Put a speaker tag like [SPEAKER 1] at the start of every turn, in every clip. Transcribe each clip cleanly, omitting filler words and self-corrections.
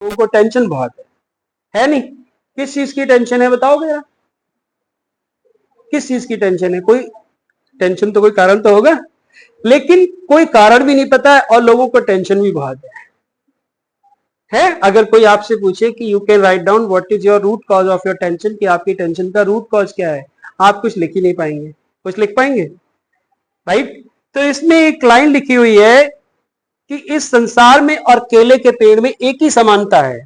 [SPEAKER 1] लोगों को टेंशन बहुत है नहीं? किस चीज की टेंशन है बताओगे जरा, किस चीज की टेंशन है? कोई टेंशन तो कोई कारण तो होगा, लेकिन कोई कारण भी नहीं पता है और लोगों को टेंशन भी बहुत है। अगर कोई आपसे पूछे कि you can write down what is your root cause of your tension, कि आपकी टेंशन का रूट कॉज क्या है, आप कुछ लिख ही नहीं पाएंगे। कुछ लिख पाएंगे? राइट। तो इसमें एक लाइन लिखी हुई है कि इस संसार में और केले के पेड़ में एक ही समानता है।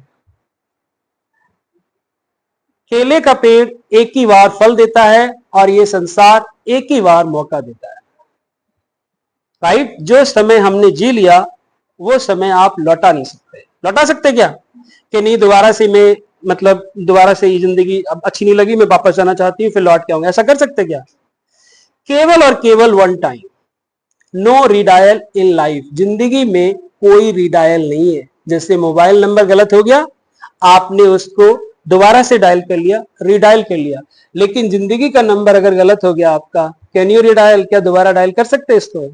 [SPEAKER 1] केले का पेड़ एक ही बार फल देता है और ये संसार एक ही बार मौका देता है। राइट। जो समय हमने जी लिया वो समय आप लौटा नहीं सकते। लौटा सकते क्या? कि नहीं दोबारा से मैं मतलब दोबारा से ये जिंदगी अब अच्छी नहीं लगी, मैं वापस जाना चाहती हूँ, फिर लौट के आऊंगा, ऐसा कर सकते क्या? केवल और केवल one time, no redial in life. जिंदगी में कोई रीडायल नहीं है। जैसे मोबाइल नंबर गलत हो गया, आपने उसको दोबारा से डायल कर लिया, रीडायल कर लिया, लेकिन जिंदगी का नंबर अगर गलत हो गया आपका, कैन यू रीडायल? क्या दोबारा डायल कर सकते इसको?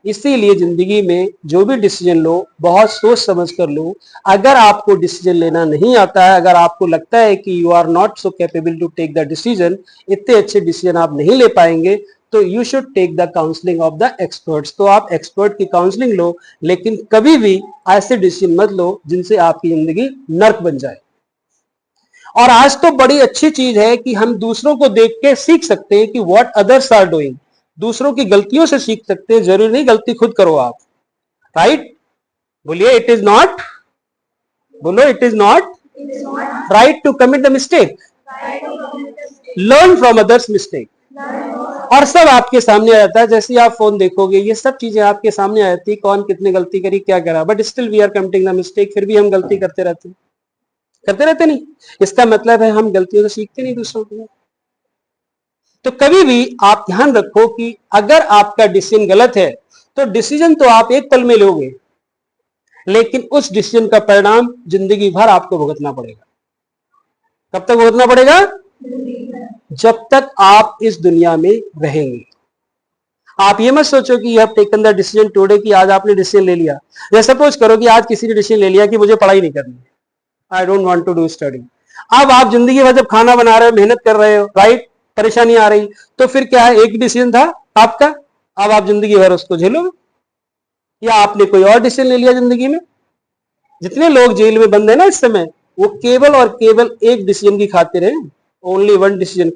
[SPEAKER 1] इसीलिए जिंदगी में जो भी डिसीजन लो बहुत सोच समझ कर लो। अगर आपको डिसीजन लेना नहीं आता है, अगर आपको लगता है कि you are not so capable to take the decision, इतने अच्छे डिसीजन आप नहीं ले पाएंगे, तो you should take the counselling of the experts. तो आप एक्सपर्ट की काउंसलिंग लो, लेकिन कभी भी ऐसे डिसीजन मत लो जिनसे आपकी जिंदगी नर्क बन जाए। और आज तो बड़ी अच्छी चीज है कि हम दूसरों को देख के सीख सकते हैं कि व्हाट अदर्स आर डूइंग। दूसरों की गलतियों से सीख सकते हैं, जरूरी नहीं गलती खुद करो आप। राइट। बोलिए इट इज नॉट, बोलो it is not right to commit the mistake, learn from others mistake. और सब आपके सामने आ जाता है। जैसे आप फोन देखोगे ये सब चीजें आपके सामने आ जाती है, कौन कितनी गलती करी क्या करा, but still we are committing the mistake. फिर भी हम गलती करते रहते हैं, करते रहते नहीं। इसका मतलब है हम गलतियों से सीखते नहीं दूसरों को। तो कभी भी आप ध्यान रखो कि अगर आपका डिसीजन गलत है तो डिसीजन तो आप एक पल में लोगे, लेकिन उस डिसीजन का परिणाम जिंदगी भर आपको भुगतना पड़ेगा। कब तक भुगतना पड़ेगा? जब तक आप इस दुनिया में रहेंगे। आप ये मत सोचो कि you have taken the decision today, कि आज आपने डिसीजन ले लिया। जैसे सपोज करो कि आज किसी ने डिसीजन ले लिया कि मुझे पढ़ाई नहीं करनी, I don't want to do study. अब आप जिंदगी भर जब खाना बना रहे हो, मेहनत कर रहे हो, राइट, परेशानी आ रही, तो फिर क्या है, एक डिसीजन था आपका, अब आप जिंदगी भर उसको झेलोगे। या आपने कोई और डिसीजन ले लिया जिंदगी में। जितने लोग जेल में बंद है ना इस समय, वो केवल और केवल एक डिसीजन की खातिर है, ओनली वन डिसीजन।